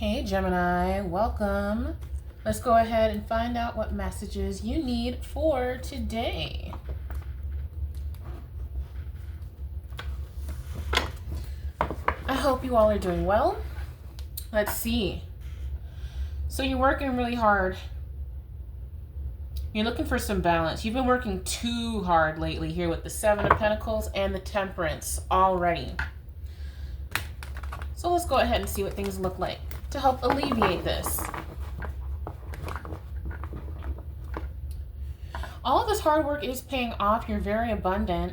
Hey Gemini, welcome. Let's go ahead and find out what messages you need for today. I hope you all are doing well. Let's see. So you're working really hard. You're looking for some balance. You've been working too hard lately here with the Seven of Pentacles and the Temperance already. So let's go ahead and see what things look like to help alleviate this. All of this hard work is paying off. You're very abundant.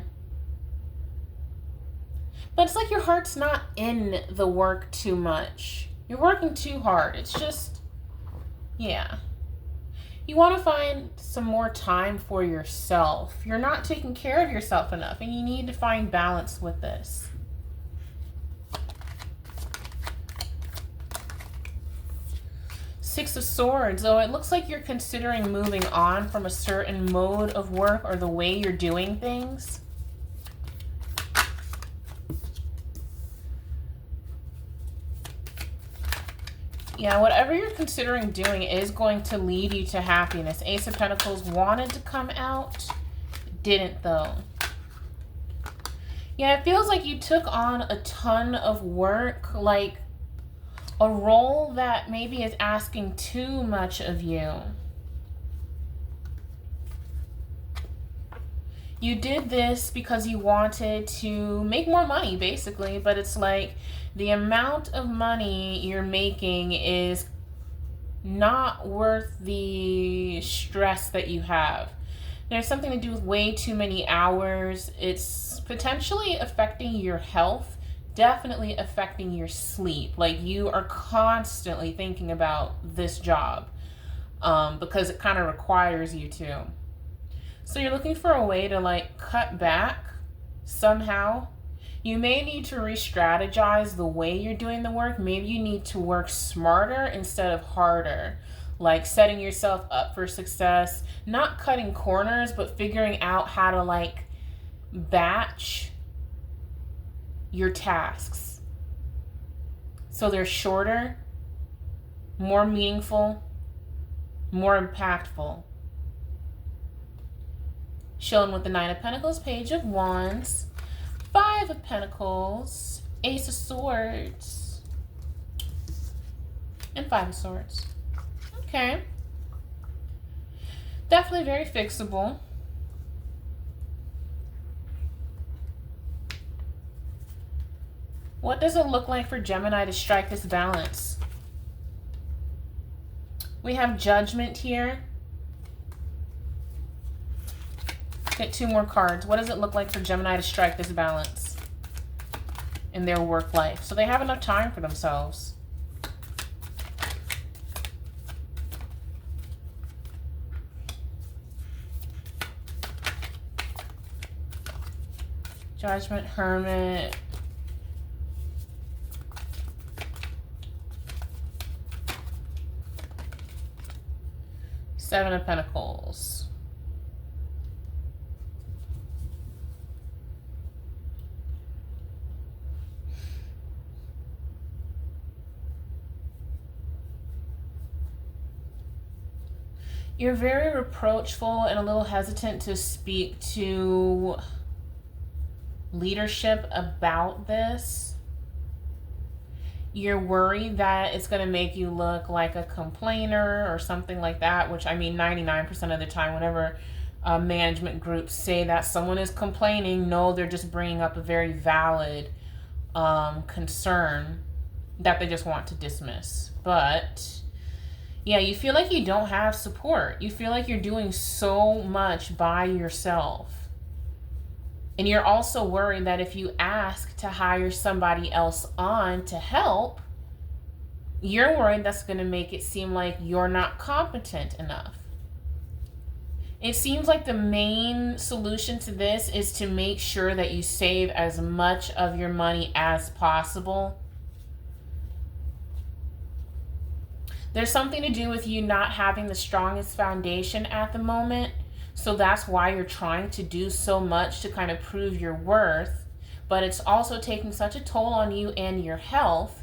But it's like your heart's not in the work too much. You're working too hard. It's just, yeah. You want to find some more time for yourself. You're not taking care of yourself enough, and you need to find balance with this. Six of Swords. Oh, it looks like you're considering moving on from a certain mode of work or the way you're doing things. Yeah, whatever you're considering doing is going to lead you to happiness. Ace of Pentacles wanted to come out, didn't though. Yeah, it feels like you took on a ton of work, like a role that maybe is asking too much of you. You did this because you wanted to make more money, basically, but it's like the amount of money you're making is not worth the stress that you have. There's something to do with way too many hours. It's potentially affecting your health, definitely affecting your sleep. Like you are constantly thinking about this job because it kind of requires you to. So you're looking for a way to like cut back somehow. You may need to re-strategize the way you're doing the work. Maybe you need to work smarter instead of harder. Like setting yourself up for success, not cutting corners, but figuring out how to like batch your tasks so they're shorter, more meaningful, more impactful. Shown with the Nine of Pentacles, Page of Wands, Five of Pentacles, Ace of Swords, and Five of Swords. Okay. Definitely very fixable. What does it look like for Gemini to strike this balance? We have Judgment here. Get two more cards. What does it look like for Gemini to strike this balance in their work life? So they have enough time for themselves. Judgment, Hermit. Seven of Pentacles. You're very reproachful and a little hesitant to speak to leadership about this. You're worried that it's going to make you look like a complainer or something like that, which I mean 99% of the time whenever management groups say that someone is complaining, no, they're just bringing up a very valid concern that they just want to dismiss. But yeah, you feel like you don't have support. You feel like you're doing so much by yourself. And you're also worried that if you ask to hire somebody else on to help, you're worried that's going to make it seem like you're not competent enough. It seems like the main solution to this is to make sure that you save as much of your money as possible. There's something to do with you not having the strongest foundation at the moment. So that's why you're trying to do so much to kind of prove your worth. But it's also taking such a toll on you and your health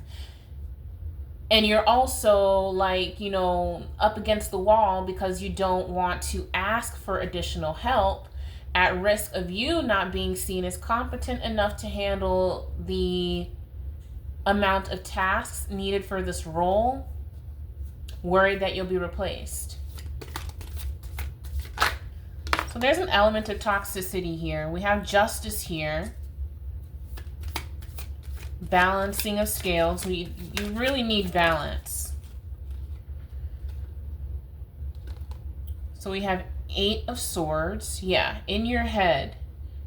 And you're also like, up against the wall because you don't want to ask for additional help, at risk of you not being seen as competent enough to handle the amount of tasks needed for this role, worried that you'll be replaced. So there's an element of toxicity here. We have justice here. Balancing of scales. You really need balance. So we have 8 of Swords. Yeah, in your head.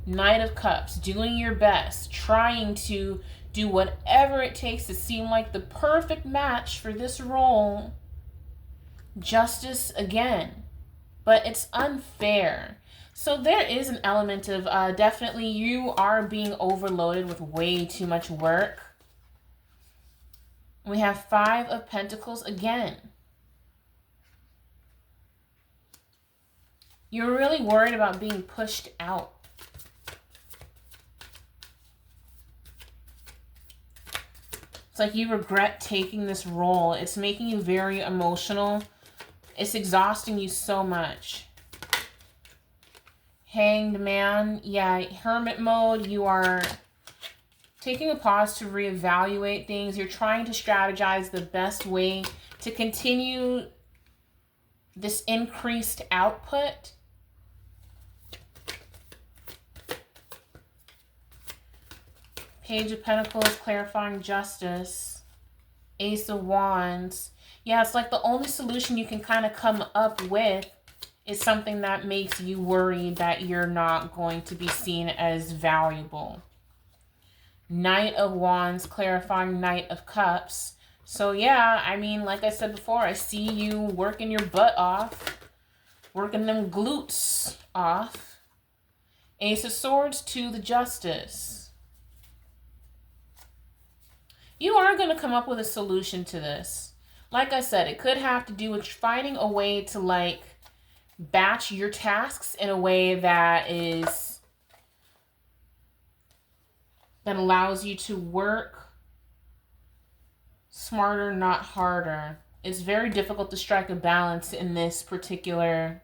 Knight of Cups. Doing your best. Trying to do whatever it takes to seem like the perfect match for this role. Justice again. But it's unfair. So there is an element of definitely you are being overloaded with way too much work. We have 5 of Pentacles again. You're really worried about being pushed out. It's like you regret taking this role. It's making you very emotional. It's exhausting you so much. Hanged Man. Yeah, hermit mode. You are taking a pause to reevaluate things. You're trying to strategize the best way to continue this increased output. Page of Pentacles, clarifying justice. Ace of Wands. Yeah, it's like the only solution you can kind of come up with is something that makes you worry that you're not going to be seen as valuable. Knight of Wands, clarifying Knight of Cups. So yeah, I mean, like I said before, I see you working your butt off. Working them glutes off. Ace of Swords to the Justice. You are going to come up with a solution to this. Like I said, it could have to do with finding a way to like batch your tasks in a way that allows you to work smarter, not harder. It's very difficult to strike a balance in this particular,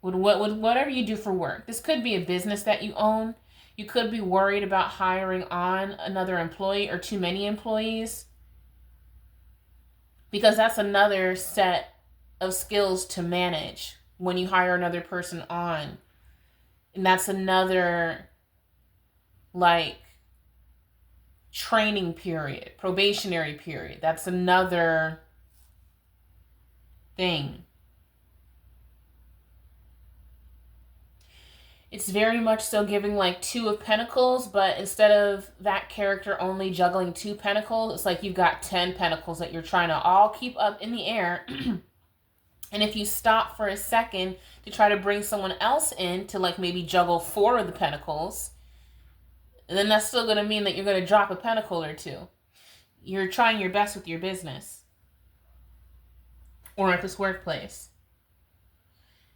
with whatever you do for work. This could be a business that you own. You could be worried about hiring on another employee or too many employees, because that's another set of skills to manage when you hire another person on. And that's another like training period, probationary period. That's another thing. It's very much so giving like 2 of Pentacles, but instead of that character only juggling 2 Pentacles, it's like you've got 10 Pentacles that you're trying to all keep up in the air. And if you stop for a second to try to bring someone else in to like maybe juggle 4 of the Pentacles, then that's still going to mean that you're going to drop a Pentacle or 2. You're trying your best with your business or at this workplace.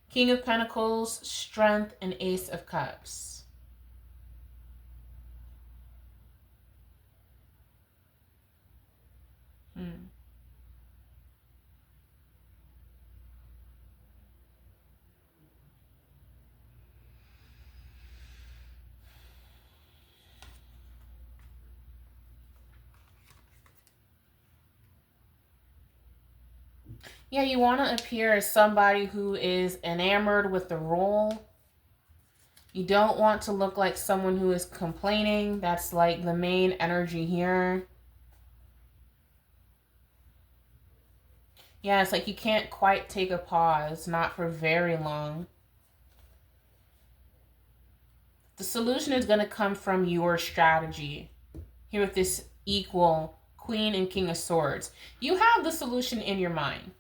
King of Pentacles, Strength, and Ace of Cups. Yeah, you want to appear as somebody who is enamored with the role. You don't want to look like someone who is complaining. That's like the main energy here. Yeah, it's like you can't quite take a pause, not for very long. The solution is going to come from your strategy. Here with this equal Queen and King of Swords. You have the solution in your mind.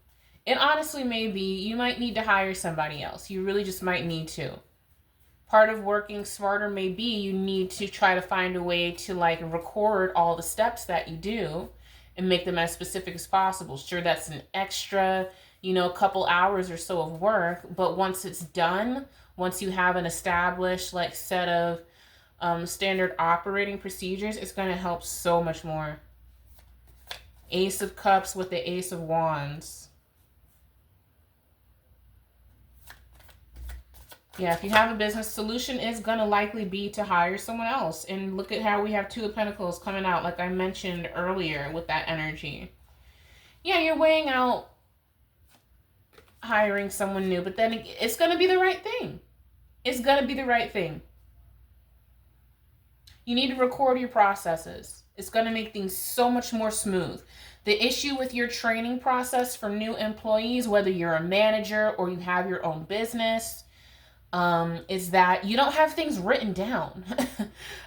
It honestly may be you might need to hire somebody else. You really just might need to. Part of working smarter may be you need to try to find a way to like record all the steps that you do and make them as specific as possible. Sure, that's an extra, couple hours or so of work, but once it's done, once you have an established like set of standard operating procedures, it's going to help so much more. Ace of Cups with the Ace of Wands. Yeah, if you have a business, solution is going to likely be to hire someone else. And look at how we have Two of Pentacles coming out, like I mentioned earlier with that energy. Yeah, you're weighing out hiring someone new, but then it's going to be the right thing. It's going to be the right thing. You need to record your processes. It's going to make things so much more smooth. The issue with your training process for new employees, whether you're a manager or you have your own business, is that you don't have things written down.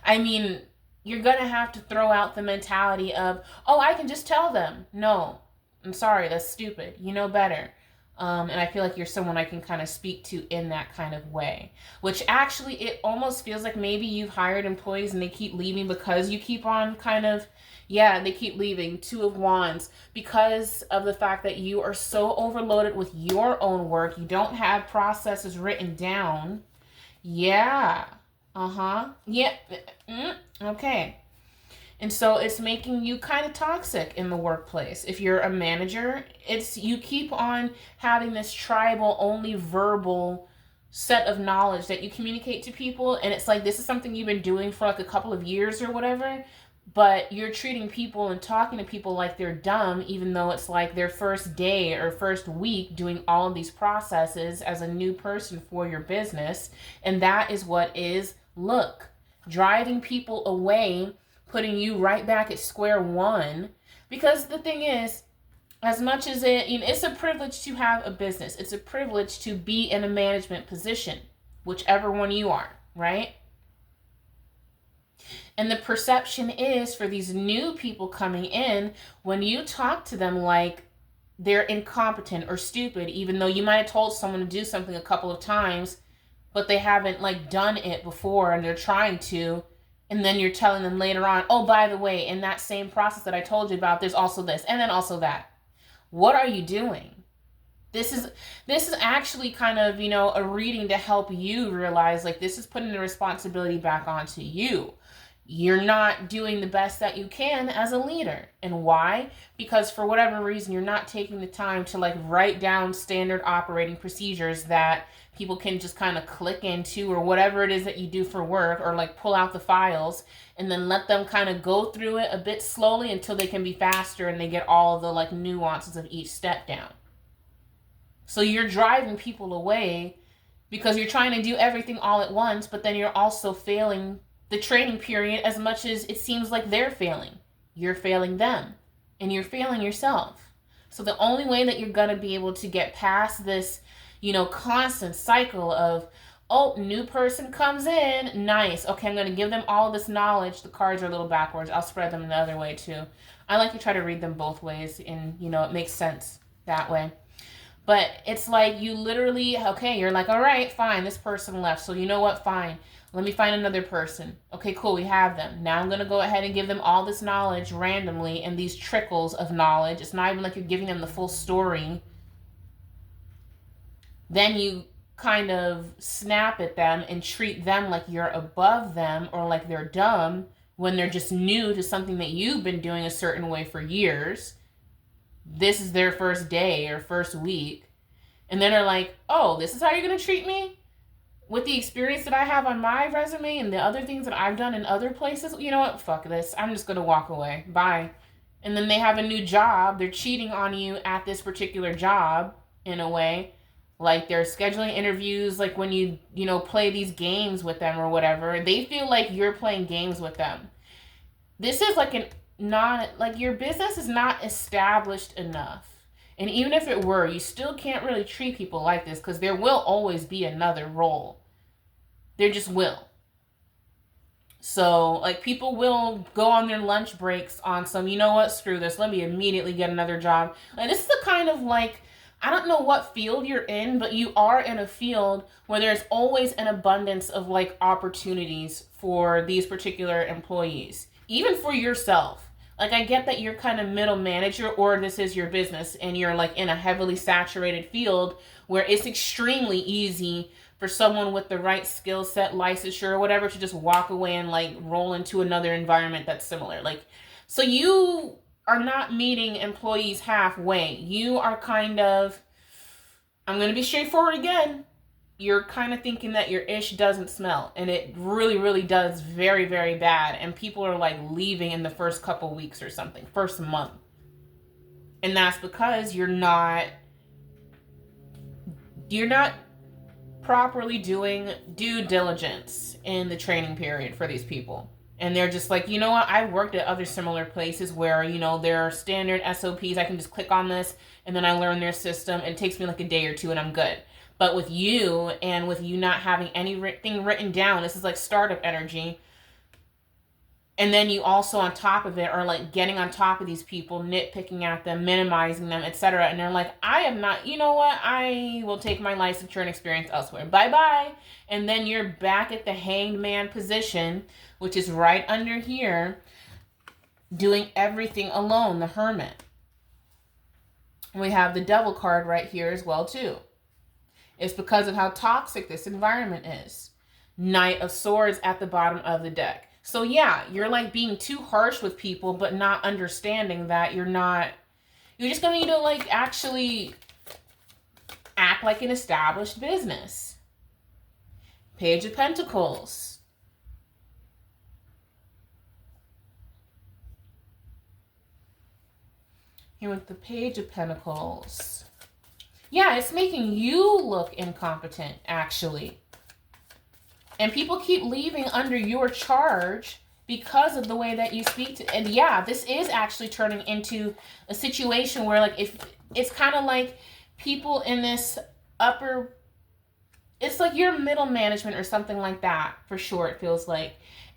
I mean, you're going to have to throw out the mentality of, oh, I can just tell them. No, I'm sorry, that's stupid. You know better. And I feel like you're someone I can kind of speak to in that kind of way. Which actually, it almost feels like maybe you've hired employees and they keep leaving because you keep on kind of, yeah, they keep leaving. Two of Wands. Because of the fact that you are so overloaded with your own work. You don't have processes written down. Yeah. Yeah. Okay. And so it's making you kind of toxic in the workplace. If you're a manager, you keep on having this tribal, only verbal set of knowledge that you communicate to people. And it's like, this is something you've been doing for like a couple of years or whatever. But you're treating people and talking to people like they're dumb, even though it's like their first day or first week doing all of these processes as a new person for your business. And that is what is, look, driving people away, putting you right back at square one. Because the thing is, as much as it's a privilege to have a business, it's a privilege to be in a management position, whichever one you are, right? And the perception is for these new people coming in, when you talk to them like they're incompetent or stupid, even though you might have told someone to do something a couple of times, but they haven't like done it before and they're trying to. And then you're telling them later on, oh, by the way, in that same process that I told you about, there's also this and then also that. What are you doing? This is actually kind of, a reading to help you realize like this is putting the responsibility back onto you. You're not doing the best that you can as a leader. And why? Because for whatever reason, you're not taking the time to like write down standard operating procedures that people can just kind of click into, or whatever it is that you do for work, or like pull out the files and then let them kind of go through it a bit slowly until they can be faster and they get all of the like nuances of each step down. So you're driving people away because you're trying to do everything all at once, but then you're also failing the training period as much as it seems like they're failing. You're failing them and you're failing yourself. So the only way that you're going to be able to get past this, constant cycle of, oh, new person comes in, nice. Okay, I'm going to give them all this knowledge. The cards are a little backwards. I'll spread them the other way too. I like to try to read them both ways and, it makes sense that way. But it's like you literally, okay, you're like, all right, fine, this person left. So you know what, fine. Let me find another person. Okay, cool, we have them. Now I'm going to go ahead and give them all this knowledge randomly and these trickles of knowledge. It's not even like you're giving them the full story. Then you kind of snap at them and treat them like you're above them or like they're dumb when they're just new to something that you've been doing a certain way for years. This is their first day or first week. And then they're like, oh, this is how you're going to treat me? With the experience that I have on my resume and the other things that I've done in other places, you know what? Fuck this. I'm just going to walk away. Bye. And then they have a new job. They're cheating on you at this particular job in a way. Like they're scheduling interviews, like when you play these games with them or whatever. They feel like you're playing games with them. This is like your business is not established enough. And even if it were, you still can't really treat people like this because there will always be another role. There just will. So, like, people will go on their lunch breaks on some, you know what, screw this, let me immediately get another job. And this is the kind of, like, I don't know what field you're in, but you are in a field where there's always an abundance of, like, opportunities for these particular employees. Even for yourself. Like, I get that you're kind of middle manager or this is your business and you're like in a heavily saturated field where it's extremely easy for someone with the right skill set, licensure, or whatever to just walk away and like roll into another environment that's similar. Like, so you are not meeting employees halfway. You are kind of, I'm going to be straightforward again. You're kind of thinking that your ish doesn't smell, and it really, really does very, very bad. And people are like leaving in the first couple weeks or something, first month. And that's because you're not properly doing due diligence in the training period for these people. And they're just like, you know what? I've worked at other similar places where, there are standard SOPs. I can just click on this and then I learn their system. It takes me like a day or two and I'm good. But with you, and with you not having anything written down, this is like startup energy. And then you also on top of it are like getting on top of these people, nitpicking at them, minimizing them, etc. And they're like, I am not, you know what? I will take my licensure and experience elsewhere. Bye-bye. And then you're back at the hanged man position, which is right under here, doing everything alone, the hermit. We have the devil card right here as well, too. It's because of how toxic this environment is. Knight of Swords at the bottom of the deck. So yeah, you're like being too harsh with people, but not understanding that you're just going to need to like actually act like an established business. Page of Pentacles. Here with the Page of Pentacles. Yeah, it's making you look incompetent, actually. And people keep leaving under your charge because of the way that you speak to. And yeah, this is actually turning into a situation where, like, if it's kind of like people in this upper, it's like your middle management or something like that, for sure, it feels like.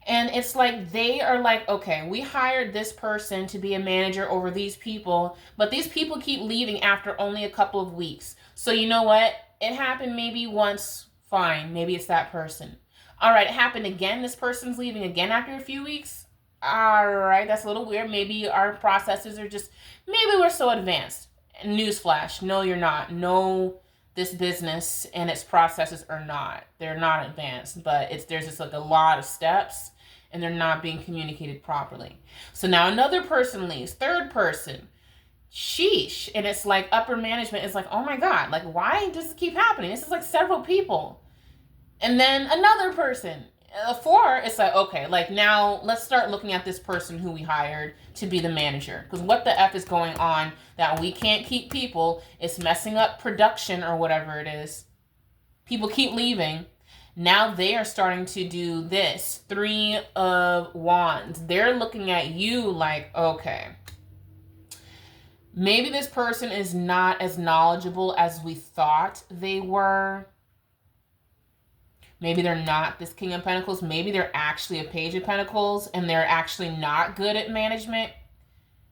And it's like they are like, okay, we hired this person to be a manager over these people, but these people keep leaving after only a couple of weeks. So you know what? It happened maybe once, fine. Maybe it's that person. All right, it happened again. This person's leaving again after a few weeks. All right, that's a little weird. Maybe our processes are just, maybe we're so advanced. Newsflash, no, you're not. No, this business and its processes are not. They're not advanced, but there's just like a lot of steps and they're not being communicated properly. So now another person leaves, third person. Sheesh. And it's like upper management is like, oh my God, like why does this keep happening? This is like several people. And then another person. Four, it's like, okay, like now let's start looking at this person who we hired to be the manager. Because what the F is going on that we can't keep people? It's messing up production or whatever it is. People keep leaving. Now they are starting to do this. 3 of Wands. They're looking at you like, okay, maybe this person is not as knowledgeable as we thought they were. Maybe they're not this King of Pentacles. Maybe they're actually a Page of Pentacles and they're actually not good at management.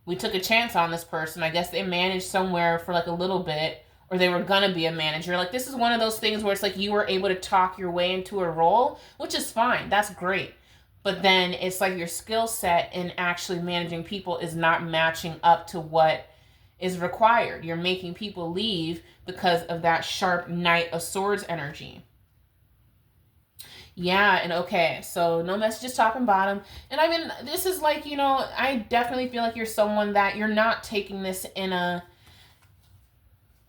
We took a chance on this person. I guess they managed somewhere for like a little bit, or they were going to be a manager. Like this is one of those things where it's like you were able to talk your way into a role, which is fine. That's great. But then it's like your skill set in actually managing people is not matching up to what is required. You're making people leave because of that sharp Knight of Swords energy. Yeah, and okay, so no messages top and bottom. And I mean, this is like, I definitely feel like you're someone that you're not taking this in a,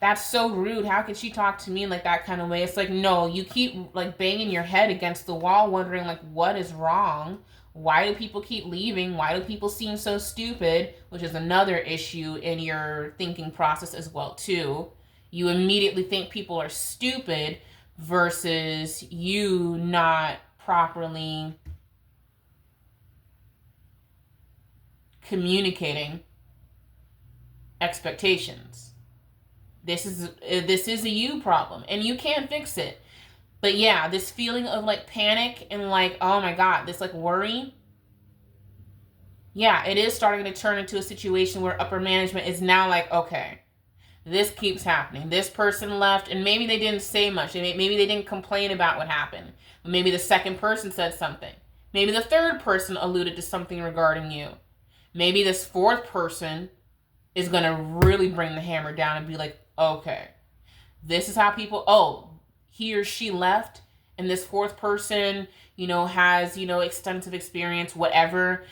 that's so rude. How could she talk to me in like that kind of way? It's like, no, you keep like banging your head against the wall, wondering like, what is wrong? Why do people keep leaving? Why do people seem so stupid? Which is another issue in your thinking process as well, too. You immediately think people are stupid versus you not properly communicating expectations. This is a you problem and you can't fix it. But yeah, this feeling of like panic and like, oh my God, this like worry. Yeah, it is starting to turn into a situation where upper management is now like, okay, this keeps happening. This person left and maybe they didn't say much. Maybe they didn't complain about what happened. Maybe the second person said something. Maybe the third person alluded to something regarding you. Maybe this fourth person is going to really bring the hammer down and be like, okay, this is how people, he or she left and this fourth person, has, extensive experience, whatever.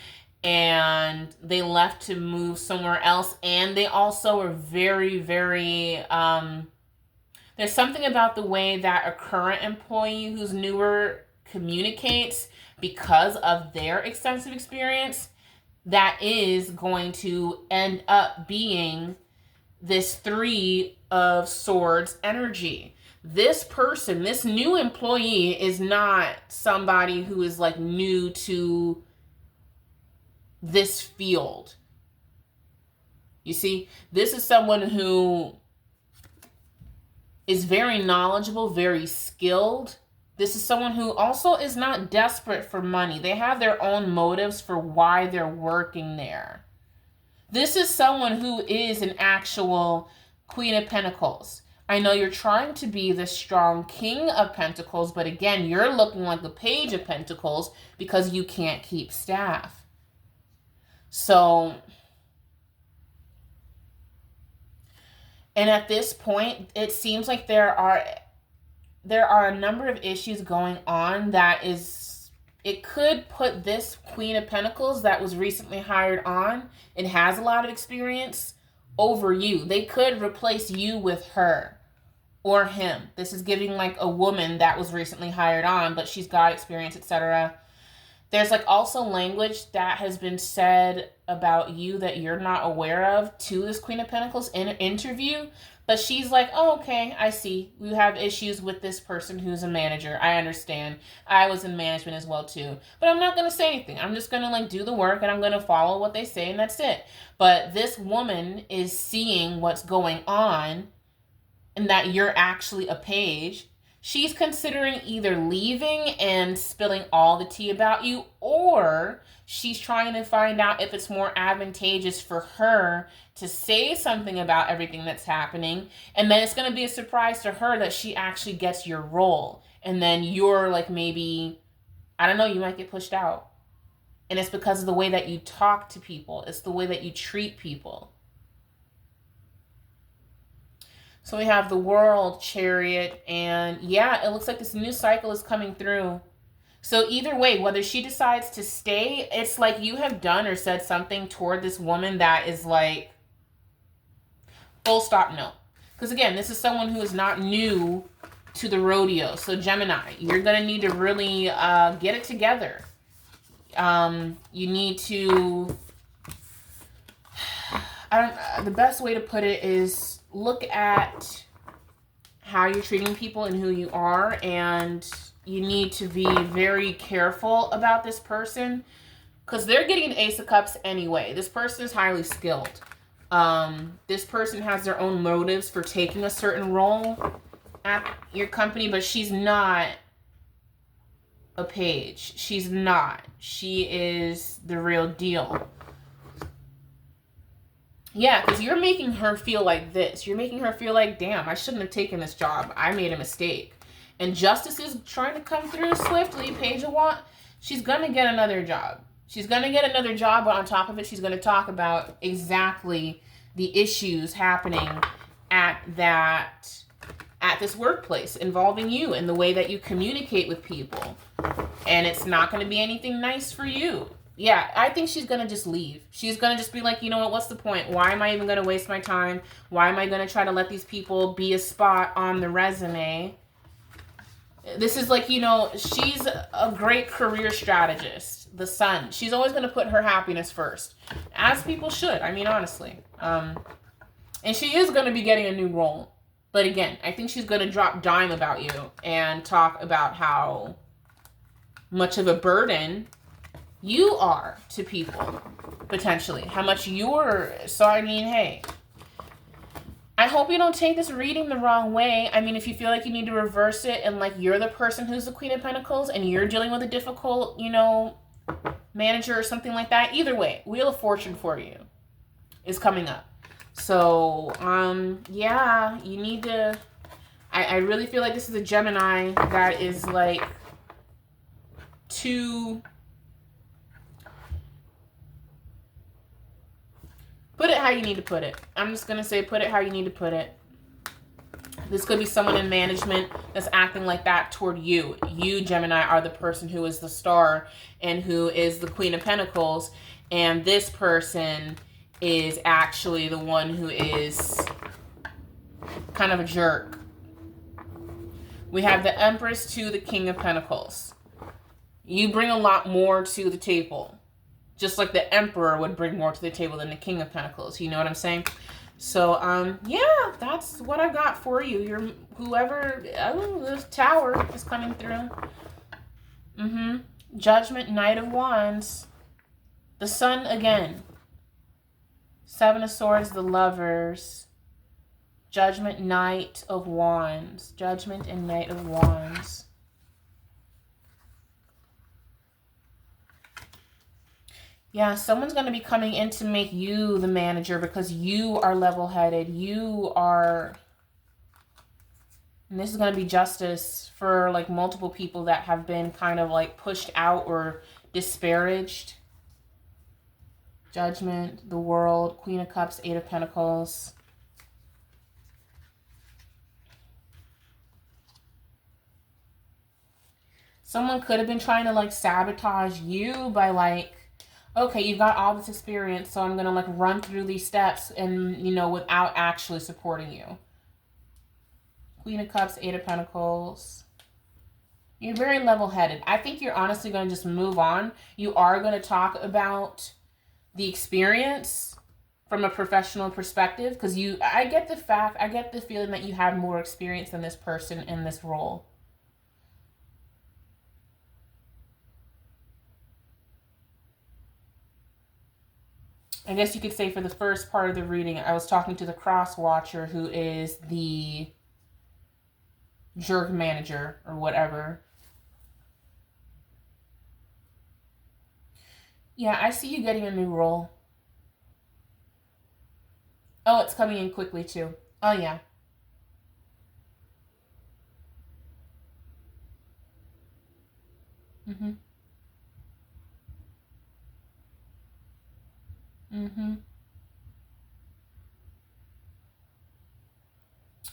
and they left to move somewhere else. And they also are very, very, there's something about the way that a current employee who's newer communicates because of their extensive experience that is going to end up being this Three of Swords energy. This person, this new employee, is not somebody who is like new to this field. You see, this is someone who is very knowledgeable, very skilled. This is someone who also is not desperate for money. They have their own motives for why they're working there. This is someone who is an actual Queen of Pentacles. I know you're trying to be the strong King of Pentacles, but again, you're looking like the Page of Pentacles because you can't keep staff. So, and at this point, it seems like there are a number of issues going on that is, it could put this Queen of Pentacles that was recently hired on and has a lot of experience over you. They could replace you with her or him. This is giving like a woman that was recently hired on, but she's got experience, etc. There's like also language that has been said about you that you're not aware of to this Queen of Pentacles in an interview. But she's like, oh, okay, I see. We have issues with this person who's a manager. I understand. I was in management as well too. But I'm not going to say anything. I'm just going to like do the work and I'm going to follow what they say and that's it. But this woman is seeing what's going on and that you're actually a page. She's considering either leaving and spilling all the tea about you, or she's trying to find out if it's more advantageous for her to say something about everything that's happening. And then it's going to be a surprise to her that she actually gets your role. And then you're like, maybe, I don't know, you might get pushed out. And it's because of the way that you talk to people. It's the way that you treat people. So we have the World, Chariot, and yeah, it looks like this new cycle is coming through. So either way, whether she decides to stay, it's like you have done or said something toward this woman that is like, full stop, no. Because again, this is someone who is not new to the rodeo. So Gemini, you're going to need to really get it together. You need to, the best way to put it is, look at how you're treating people and who you are, and you need to be very careful about this person because they're getting an Ace of Cups anyway. This person is highly skilled. This person has their own motives for taking a certain role at your company, but she's not a page. She's not. She is the real deal. Yeah, because you're making her feel like this. You're making her feel like, damn, I shouldn't have taken this job. I made a mistake. And justice is trying to come through swiftly. Page of Wands, she's going to get another job. She's going to get another job, but on top of it, she's going to talk about exactly the issues happening at this workplace involving you and the way that you communicate with people. And it's not going to be anything nice for you. Yeah, I think she's going to just leave. She's going to just be like, you know what, what's the point? Why am I even going to waste my time? Why am I going to try to let these people be a spot on the resume? This is like, you know, she's a great career strategist. The Sun. She's always going to put her happiness first. As people should. I mean, honestly. And she is going to be getting a new role. But again, I think she's going to drop dime about you and talk about how much of a burden you are to people, potentially. How much you're... So, I mean, hey. I hope you don't take this reading the wrong way. I mean, if you feel like you need to reverse it and, like, you're the person who's the Queen of Pentacles and you're dealing with a difficult, you know, manager or something like that. Either way, Wheel of Fortune for you is coming up. So, yeah, you need to... I really feel like this is a Gemini that is, like, too... Put it how you need to put it. I'm just going to say put it how you need to put it. This could be someone in management that's acting like that toward you. You, Gemini, are the person who is the star and who is the Queen of Pentacles. And this person is actually the one who is kind of a jerk. We have the Empress to the King of Pentacles. You bring a lot more to the table. Just like the Emperor would bring more to the table than the King of Pentacles. You know what I'm saying? So, yeah, that's what I got for you. You're whoever, this Tower is coming through. Judgment, Knight of Wands. The Sun again. Seven of Swords, the Lovers. Judgment, Knight of Wands. Judgment and Knight of Wands. Yeah, someone's going to be coming in to make you the manager because you are level-headed. You are... And this is going to be justice for, like, multiple people that have been kind of, like, pushed out or disparaged. Judgment, the World, Queen of Cups, Eight of Pentacles. Someone could have been trying to, like, sabotage you by, like, okay, you've got all this experience, so I'm going to, like, run through these steps and, you know, without actually supporting you. Queen of Cups, Eight of Pentacles. You're very level-headed. I think you're honestly going to just move on. You are going to talk about the experience from a professional perspective because I get the feeling that you have more experience than this person in this role. I guess you could say for the first part of the reading, I was talking to the cross watcher who is the jerk manager or whatever. Yeah, I see you getting a new role. Oh, it's coming in quickly too. Oh, yeah.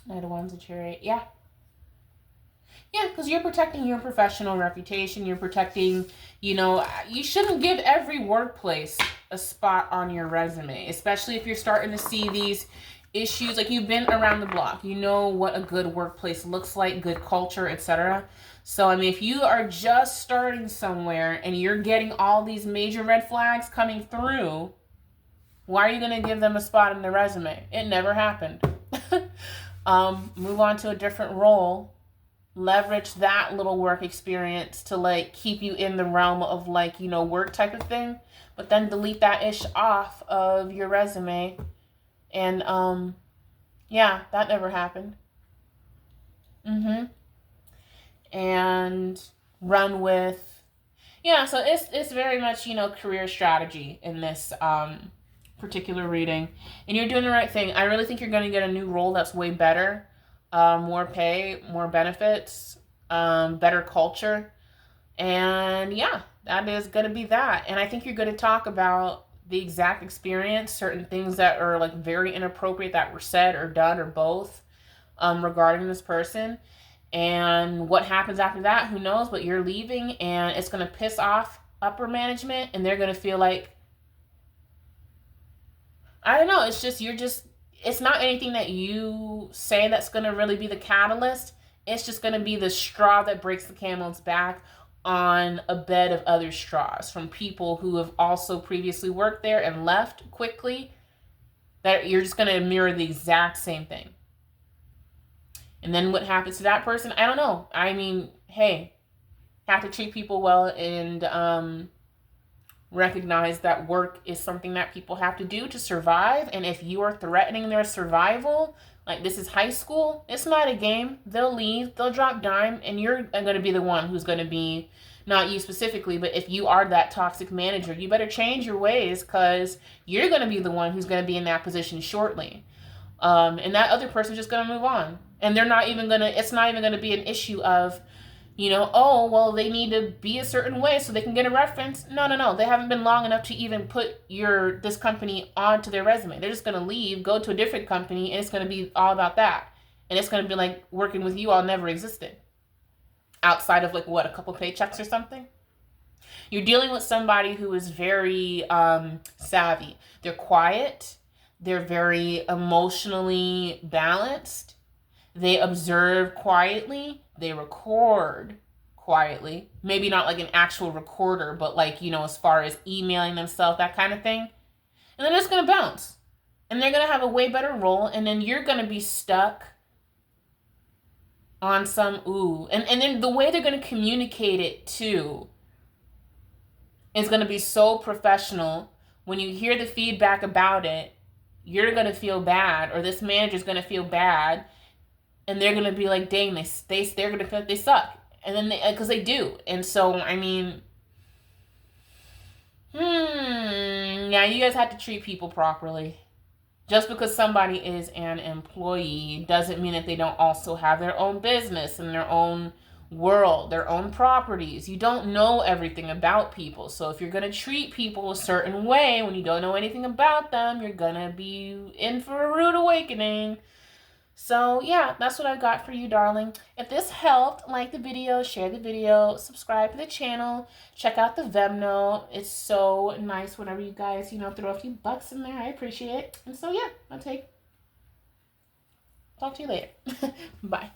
Knight of Wands and Chariot. Yeah. Yeah, because you're protecting your professional reputation. You're protecting, you know, you shouldn't give every workplace a spot on your resume, especially if you're starting to see these issues. Like, you've been around the block. You know what a good workplace looks like, good culture, etc. So, I mean, if you are just starting somewhere and you're getting all these major red flags coming through, why are you going to give them a spot in the resume? It never happened. Move on to a different role. Leverage that little work experience to, like, keep you in the realm of, like, you know, work type of thing. But then delete that ish off of your resume. And, yeah, that never happened. And run with... Yeah, so it's very much, you know, career strategy in this, particular reading, and you're doing the right thing. I really think you're going to get a new role that's way better, more pay, more benefits, better culture, and yeah, that is going to be that. And I think you're going to talk about the exact experience, certain things that are, like, very inappropriate that were said or done or both, regarding this person, and what happens after that, who knows, but you're leaving, and it's going to piss off upper management, and they're going to feel like, I don't know, it's just, it's not anything that you say that's going to really be the catalyst. It's just going to be the straw that breaks the camel's back on a bed of other straws from people who have also previously worked there and left quickly, that you're just going to mirror the exact same thing. And then what happens to that person? I don't know. I mean, hey, have to treat people well and, recognize that work is something that people have to do to survive. And if you are threatening their survival, like, this is high school, it's not a game. They'll leave, they'll drop dime, and you're going to be the one who's going to be, not you specifically, but if you are that toxic manager, you better change your ways, because you're going to be the one who's going to be in that position shortly. And that other person's just going to move on. And they're not even going to, it's not even going to be an issue of, you know, oh, well, they need to be a certain way so they can get a reference. No. They haven't been long enough to even put this company onto their resume. They're just going to leave, go to a different company, and it's going to be all about that. And it's going to be like working with you all never existed. Outside of like what, a couple paychecks or something? You're dealing with somebody who is very savvy. They're quiet. They're very emotionally balanced. They observe quietly. They record quietly. Maybe not like an actual recorder, but like, you know, as far as emailing themselves, that kind of thing. And then it's going to bounce. And they're going to have a way better role. And then you're going to be stuck on some ooh. And then the way they're going to communicate it too is going to be so professional. When you hear the feedback about it, you're going to feel bad, or this manager's going to feel bad, and they're going to be like, dang, they're going to feel like they suck. And then because they do. And so, I mean, yeah, you guys have to treat people properly. Just because somebody is an employee doesn't mean that they don't also have their own business and their own world, their own properties. You don't know everything about people. So if you're going to treat people a certain way when you don't know anything about them, you're going to be in for a rude awakening. So yeah, that's what I've got for you, darling. If this helped, like the video, share the video, subscribe to the channel, check out the Venmo. It's so nice whenever you guys, throw a few bucks in there. I appreciate it. And so yeah, talk to you later. Bye.